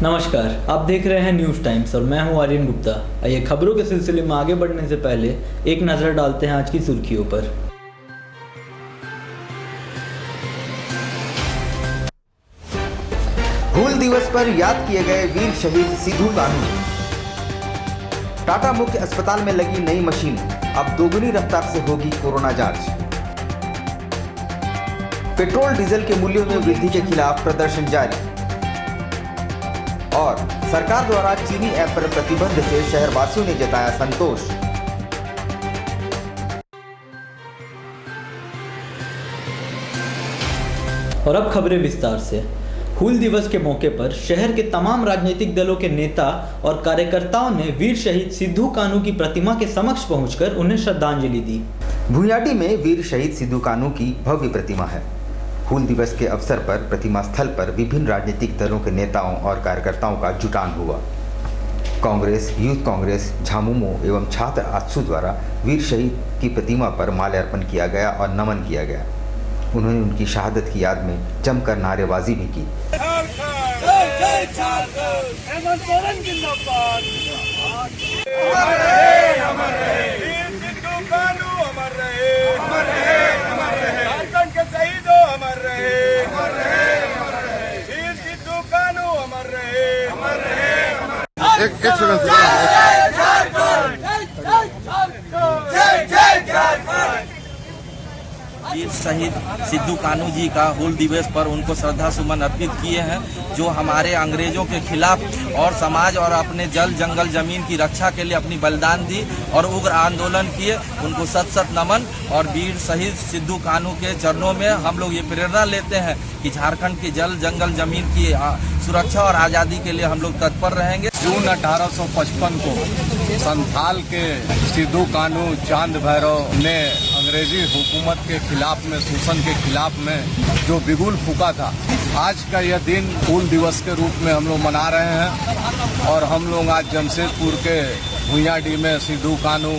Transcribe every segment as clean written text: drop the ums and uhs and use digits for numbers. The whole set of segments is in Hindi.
नमस्कार, आप देख रहे हैं न्यूज़ टाइम्स और मैं हूं आर्यन गुप्ता। आइए खबरों के सिलसिले में आगे बढ़ने से पहले एक नज़र डालते हैं आज की सुर्खियों पर। हूल दिवस पर याद किए गए वीर शहीद सिद्धू कान्हू। टाटा मुख्य अस्पताल में लगी नई मशीन, अब दोगुनी रफ्तार से होगी कोरोना जांच। पेट्रोल डीजल के मूल्यों में वृद्धि के खिलाफ प्रदर्शन जारी। और सरकार द्वारा चीनी ऐप पर प्रतिबंध से शहरवासियों ने जताया संतोष। और अब खबरें विस्तार से। हूल दिवस के मौके पर शहर के तमाम राजनीतिक दलों के नेता और कार्यकर्ताओं ने वीर शहीद सिद्धू कान्हू की प्रतिमा के समक्ष पहुंचकर उन्हें श्रद्धांजलि दी। भुइयाडी में वीर शहीद सिद्धू कान्हू की भव्य प्रतिमा है। हूल दिवस के अवसर पर प्रतिमा स्थल पर विभिन्न राजनीतिक दलों के नेताओं और कार्यकर्ताओं का जुटान हुआ। कांग्रेस, यूथ कांग्रेस, झामुमो एवं छात्र आजसू द्वारा वीर शहीद की प्रतिमा पर माल्यार्पण किया गया और नमन किया गया। उन्होंने उनकी शहादत की याद में जमकर नारेबाजी भी की। वीर शहीद सिद्धू कान्हू जी का हूल दिवस पर उनको श्रद्धा सुमन अर्पित किए हैं, जो हमारे अंग्रेजों के खिलाफ और समाज और अपने जल जंगल जमीन की रक्षा के लिए अपनी बलिदान दी और उग्र आंदोलन किए। उनको सत सत नमन। और वीर शहीद सिद्धू कान्हू के चरणों में हम लोग ये प्रेरणा लेते हैं कि झारखंड की जल जंगल जमीन की सुरक्षा और आज़ादी के लिए हम लोग तत्पर रहेंगे। जून 1855 को संथाल के सिद्धू कान्हू चांद भैरव ने अंग्रेजी हुकूमत के खिलाफ में, शोषण के खिलाफ में जो बिगुल फूका था, आज का यह दिन हूल दिवस के रूप में हम लोग मना रहे हैं। और हम लोग आज जमशेदपुर के भुइयाडी में सिद्धू कान्हू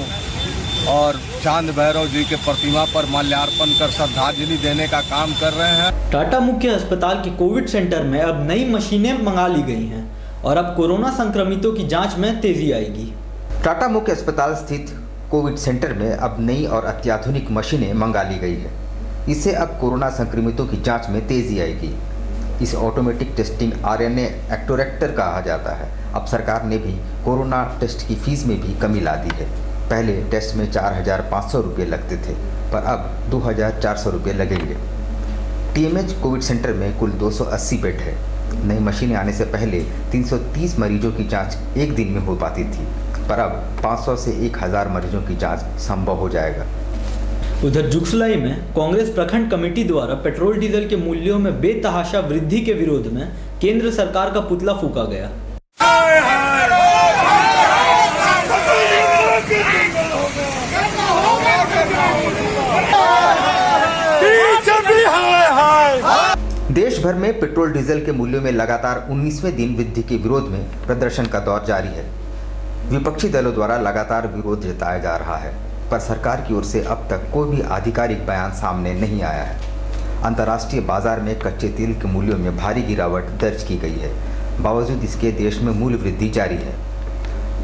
और चांद भैरव जी के प्रतिमा पर माल्यार्पण कर श्रद्धांजलि देने का काम कर रहे हैं। टाटा मुख्य अस्पताल के कोविड सेंटर में अब नई मशीनें मंगा ली गई हैं और अब कोरोना संक्रमितों की जांच में तेजी आएगी। टाटा मुख्य अस्पताल स्थित कोविड सेंटर में अब नई और अत्याधुनिक मशीनें मंगा ली गई है। इससे अब कोरोना संक्रमितों की जांच में तेजी आएगी। इस ऑटोमेटिक टेस्टिंग RNA एक्टोरेक्टर कहा जाता है। अब सरकार ने भी कोरोना टेस्ट की फीस में भी कमी ला दी है। पहले टेस्ट में 4,500 रुपये लगते थे, पर अब 2,400 रुपये लगेंगे। TMH कोविड सेंटर में कुल 280 बेड है। नई मशीनें आने से पहले 330 मरीजों की जांच एक दिन में हो पाती थी, पर अब 500 से 1,000 मरीजों की जांच संभव हो जाएगा। उधर जुगसलाई में कांग्रेस प्रखंड कमेटी द्वारा पेट्रोल डीजल के मूल्यों में बेतहाशा वृद्धि के विरोध में केंद्र सरकार का पुतला फूंका गया। देश भर में पेट्रोल डीजल के मूल्यों में लगातार 19वें दिन वृद्धि के विरोध में प्रदर्शन का दौर जारी है। विपक्षी दलों द्वारा लगातार विरोध जताया जा रहा है, पर सरकार की ओर से अब तक कोई भी आधिकारिक बयान सामने नहीं आया है। अंतर्राष्ट्रीय बाजार में कच्चे तेल के मूल्यों में भारी गिरावट दर्ज की गई है। बावजूद इसके देश में मूल्य वृद्धि जारी है।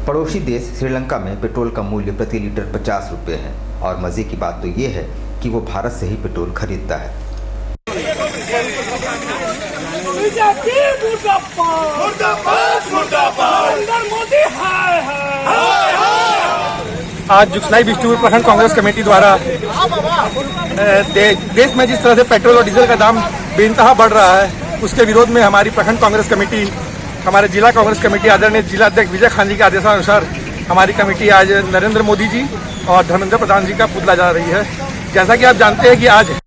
पड़ोसी देश श्रीलंका में पेट्रोल का मूल्य प्रति लीटर 50 रुपये है और मजे की बात तो ये है कि वो भारत से ही पेट्रोल खरीदता है। आज जुगसलाई बिष्टुपुर प्रखंड कांग्रेस कमेटी द्वारा देश में जिस तरह से पेट्रोल और डीजल का दाम बेइंतहा बढ़ रहा है, उसके विरोध में हमारी प्रखंड कांग्रेस कमेटी, हमारे जिला कांग्रेस कमेटी आदरणीय जिला अध्यक्ष विजय खान जी के आदेशानुसार हमारी कमेटी आज नरेंद्र मोदी जी और धर्मेंद्र प्रधान जी का पुतला जा रही है। जैसा कि आप जानते हैं कि आज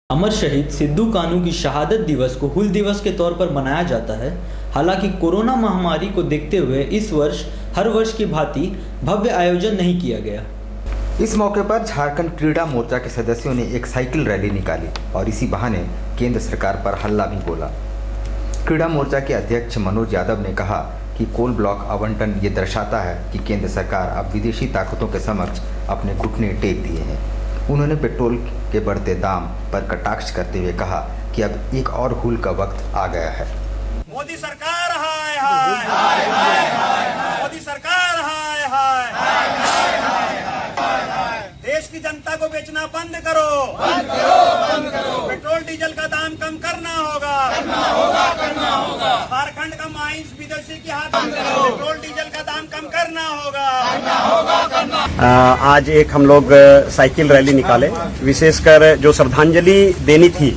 अमर शहीद सिद्धू कान्हू की शहादत दिवस को हूल दिवस के तौर पर मनाया जाता है। हालांकि कोरोना महामारी को देखते हुए इस वर्ष हर वर्ष की भांति भव्य आयोजन नहीं किया गया। इस मौके पर झारखंड क्रीड़ा मोर्चा के सदस्यों ने एक साइकिल रैली निकाली और इसी बहाने केंद्र सरकार पर हल्ला भी बोला। क्रीड़ा मोर्चा के अध्यक्ष मनोज यादव ने कहा कि कोल ब्लॉक आवंटन ये दर्शाता है कि केंद्र सरकार अब विदेशी ताकतों के समक्ष अपने घुटने टेक दिए हैं। उन्होंने पेट्रोल के बढ़ते दाम पर कटाक्ष करते हुए कहा कि अब एक और हुल का वक्त आ गया है। मोदी सरकार हाय हाय हाय हाय हाय, मोदी सरकार हाय हाय हाय हाय हाय, देश की जनता को बेचना बंद करो, बंद करो, बंद करो। पेट्रोल डीजल का दाम कम करना होगा, करना होगा, करना होगा। झारखंड का माइंस विदेशी के हाथ बंद करो, पेट्रोल डीजल का दाम कम करना होगा, करना होगा, करना। आज एक हम लोग साइकिल रैली निकाले, विशेषकर जो श्रद्धांजलि देनी थी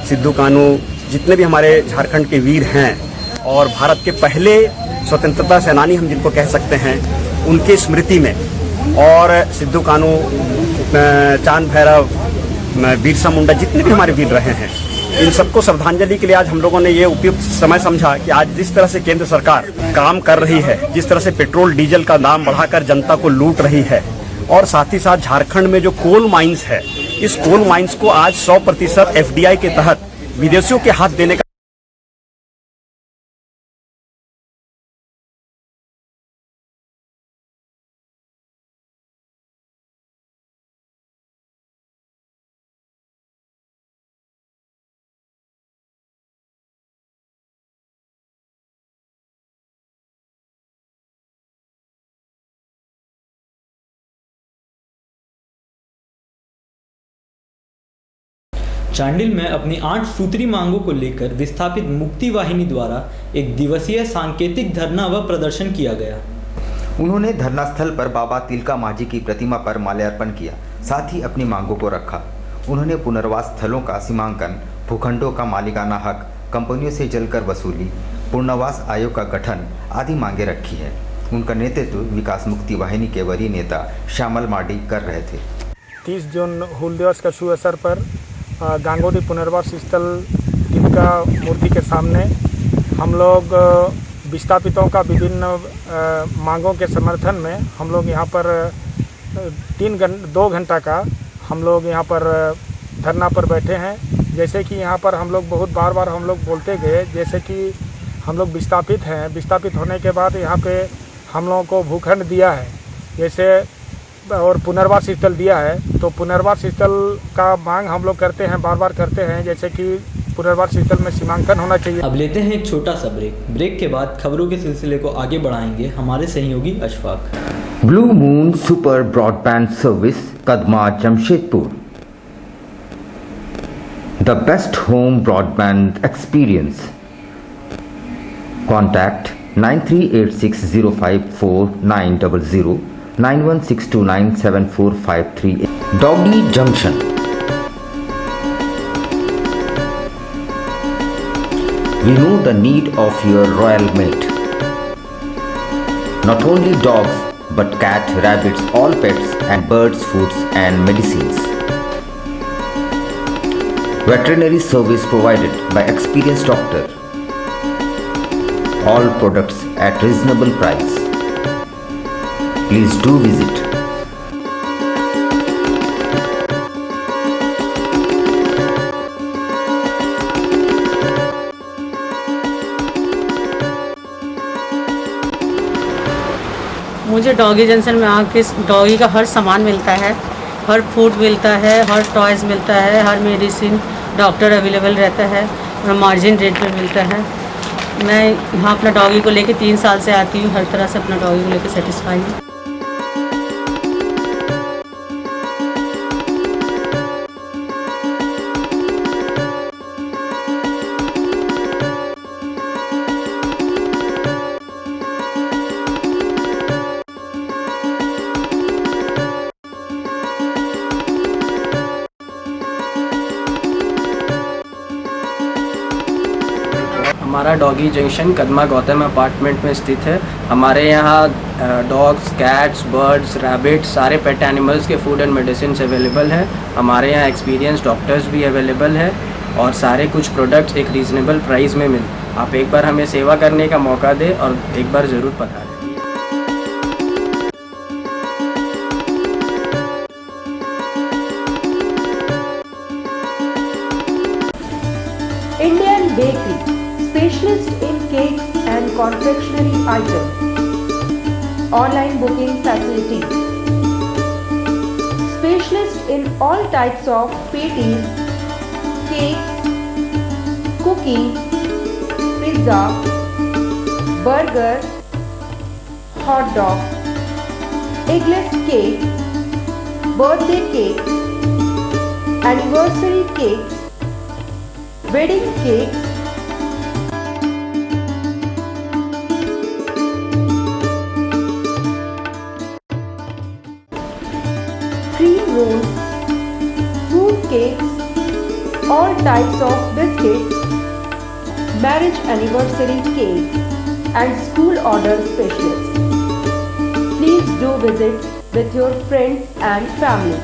सिद्धू कान्हू, जितने भी हमारे झारखंड के वीर हैं और भारत के पहले स्वतंत्रता सेनानी हम जिनको कह सकते हैं, उनके स्मृति में, और सिद्धू कान्हू, चांद भैरव, बिरसा मुंडा, जितने भी हमारे वीर रहे हैं, इन सबको श्रद्धांजलि के लिए आज हम लोगों ने ये उपयुक्त समय समझा कि आज जिस तरह से केंद्र सरकार काम कर रही है, जिस तरह से पेट्रोल डीजल का दाम बढ़ाकर जनता को लूट रही है, और साथ ही साथ झारखंड में जो कोल माइंस है, इस कोल माइंस को आज 100% FDI के तहत विदेशियों के हाथ देने का चांडिल में अपनी 8 सूत्री मांगों को लेकर विस्थापित मुक्ति वाहिनी द्वारा एक दिवसीय सांकेतिक धरना व प्रदर्शन किया गया। उन्होंने धरना स्थल पर बाबा तिलका मांझी की प्रतिमा पर माल्यार्पण किया, साथ ही अपनी मांगों को रखा। उन्होंने पुनर्वास स्थलों का सीमांकन, भूखंडों का मालिकाना हक, कंपनियों से जलकर वसूली, पुनर्वास आयोग का गठन आदि मांगे रखी है। उनका नेतृत्व विकास मुक्ति वाहिनी के वरीय नेता श्यामल मार्डी कर रहे थे। 30 जून हूल दिवस का शुभ अवसर पर गांगोटी पुनर्वास स्थल तिलका मूर्ति के सामने हम लोग विस्थापितों का विभिन्न मांगों के समर्थन में हम लोग यहाँ पर 2 घंटा का हम लोग यहाँ पर धरना पर बैठे हैं। जैसे कि यहाँ पर हम लोग बहुत बार हम लोग बोलते गए, जैसे कि हम लोग विस्थापित हैं, विस्थापित होने के बाद यहाँ पे हम लोगों को भूखंड दिया है जैसे, और पुनर्वास स्थल दिया है, तो पुनर्वास स्थल का मांग हम लोग करते हैं, बार करते हैं, जैसे कि पुनर्वास स्थल में सीमांकन होना चाहिए। अब लेते हैं एक छोटा सा ब्रेक के बाद खबरों के सिलसिले को आगे बढ़ाएंगे हमारे सहयोगी Ashfaq. Blue moon super broadband service, Kadma, Jamshedpur. The best home broadband experience. Contact 9386054900 9162974538. Doggy Junction. We know the need of your royal mate. Not only dogs but cat, rabbits, all pets and birds, foods and medicines. Veterinary service provided by experienced doctor. All products at reasonable price. Please do visit. मुझे डॉगी जंक्शन में आके डॉगी का हर सामान मिलता है, हर फूड मिलता है, हर टॉयज़ मिलता है, हर मेडिसिन डॉक्टर अवेलेबल रहता है और मार्जिन रेट पे मिलता है। मैं यहाँ अपना डॉगी को लेके 3 साल से आती हूँ, हर तरह से अपना डॉगी को लेके सेटिस्फाई हूँ। हमारा doggy junction Kadma Gautam apartment में स्थित है। हमारे यहाँ डॉग्स, कैट्स, बर्ड्स, रैबिट्स, सारे पेट एनिमल्स के फूड एंड मेडिसिन अवेलेबल है। हमारे यहाँ एक्सपीरियंस डॉक्टर्स भी अवेलेबल है और सारे कुछ प्रोडक्ट्स एक रीज़नेबल प्राइस में मिल। आप एक बार हमें सेवा करने का मौका दें और एक बार ज़रूर पधारें। Indian Bakery, specialist in cakes and confectionery items. Online booking facilities. Specialist in all types of patties, cakes, cookies, pizza, burger, hot dog, eggless cake, birthday cake, anniversary cakes, wedding cakes, cream rolls, fruit cakes, all types of biscuits, marriage anniversary cakes, and school order specialists. Please do visit with your friends and family.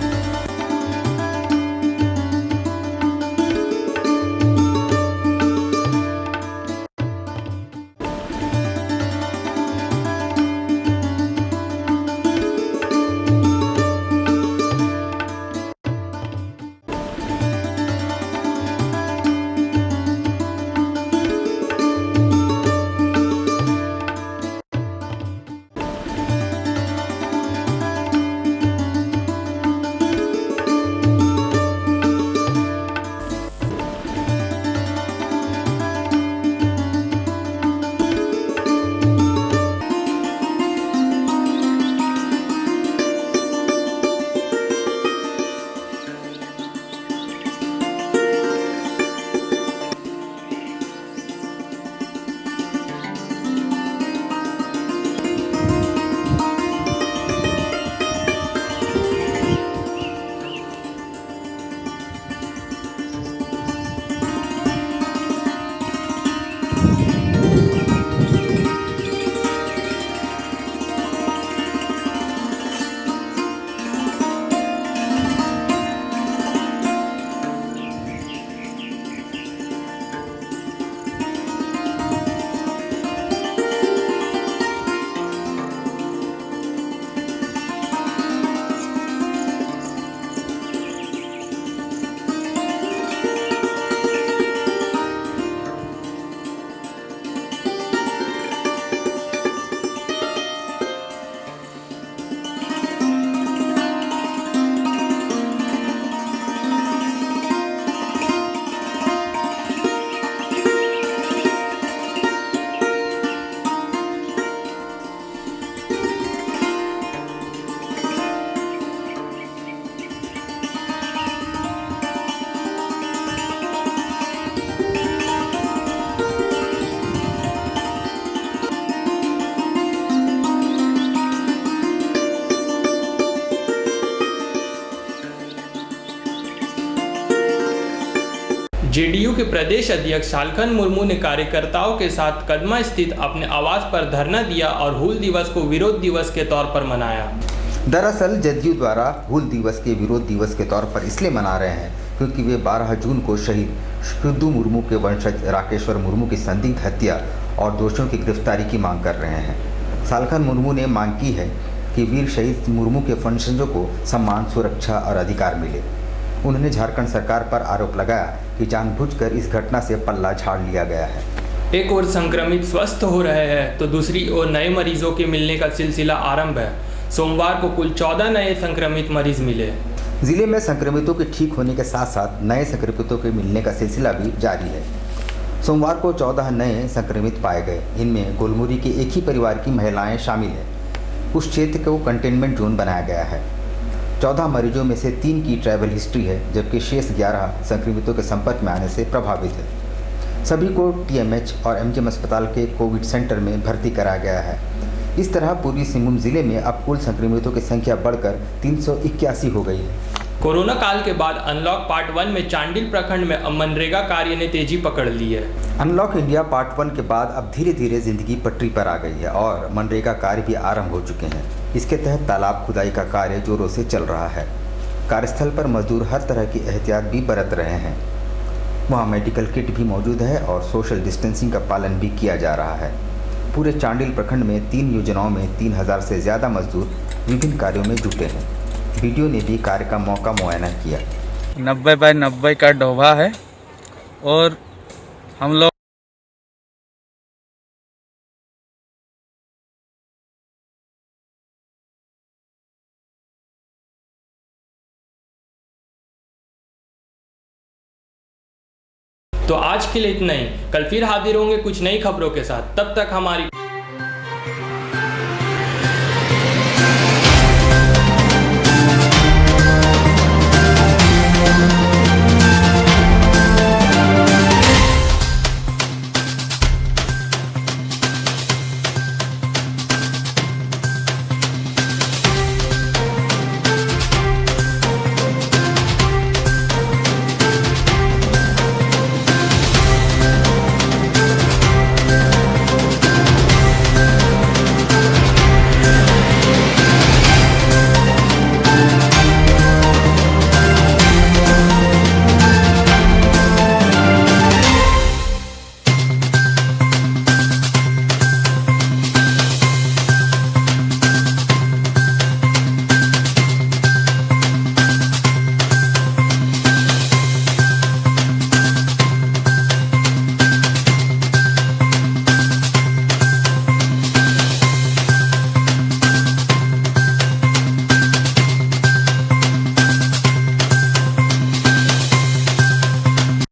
JDU के प्रदेश अध्यक्ष सालखन मुर्मू ने कार्यकर्ताओं के साथ कदमा स्थित अपने आवास पर धरना दिया और हूल दिवस को विरोध दिवस के तौर पर मनाया। दरअसल जदयू द्वारा हूल दिवस के विरोध दिवस के तौर पर इसलिए मना रहे हैं क्योंकि वे 12 जून को शहीद सिद्धू मुर्मू के वंशज राकेश्वर मुर्मू की संदिग्ध हत्या और दोषियों की गिरफ्तारी की मांग कर रहे हैं। सालखन मुर्मू ने मांग की है कि वीर शहीद मुर्मू के वंशजों को सम्मान, सुरक्षा और अधिकार मिले। उन्होंने झारखंड सरकार पर आरोप लगाया कि जानबूझकर इस घटना से पल्ला झाड़ लिया गया है। एक ओर संक्रमित स्वस्थ हो रहे हैं तो दूसरी ओर नए मरीजों के मिलने का सिलसिला आरंभ है। सोमवार को कुल 14 नए संक्रमित मरीज मिले। जिले में संक्रमितों के ठीक होने के साथ साथ नए संक्रमितों के मिलने का सिलसिला भी जारी है। सोमवार को 14 नए संक्रमित पाए गए। इनमें गोलमुरी के एक ही परिवार की महिलाएं शामिल हैं। उस क्षेत्र को कंटेनमेंट जोन बनाया गया है। 14 मरीजों में से 3 की ट्रैवल हिस्ट्री है, जबकि शेष 11 संक्रमितों के संपर्क में आने से प्रभावित है। सभी को टीएमएच और एमजीएम अस्पताल के कोविड सेंटर में भर्ती कराया गया है। इस तरह पूर्वी सिंहभूम जिले में अब कुल संक्रमितों की संख्या बढ़कर 381 हो गई है। कोरोना काल के बाद अनलॉक पार्ट 1 में चांडिल प्रखंड में अब मनरेगा कार्य ने तेजी पकड़ ली है। अनलॉक इंडिया पार्ट 1 के बाद अब धीरे धीरे जिंदगी पटरी पर आ गई है और मनरेगा कार्य भी आरंभ हो चुके हैं। इसके तहत तालाब खुदाई का कार्य जोरों से चल रहा है। कार्यस्थल पर मजदूर हर तरह की एहतियात भी बरत रहे हैं। वहाँ मेडिकल किट भी मौजूद है और सोशल डिस्टेंसिंग का पालन भी किया जा रहा है। पूरे चांडिल प्रखंड में 3 योजनाओं में 3000 से ज़्यादा मजदूर विभिन्न कार्यों में जुटे हैं। वीडियो ने भी कार्य का मौका मुआयना किया। 90 बाय 90 का डोभा है और हम लोग तो आज के लिए इतना ही। कल फिर हाजिर होंगे कुछ नई खबरों के साथ। तब तक हमारी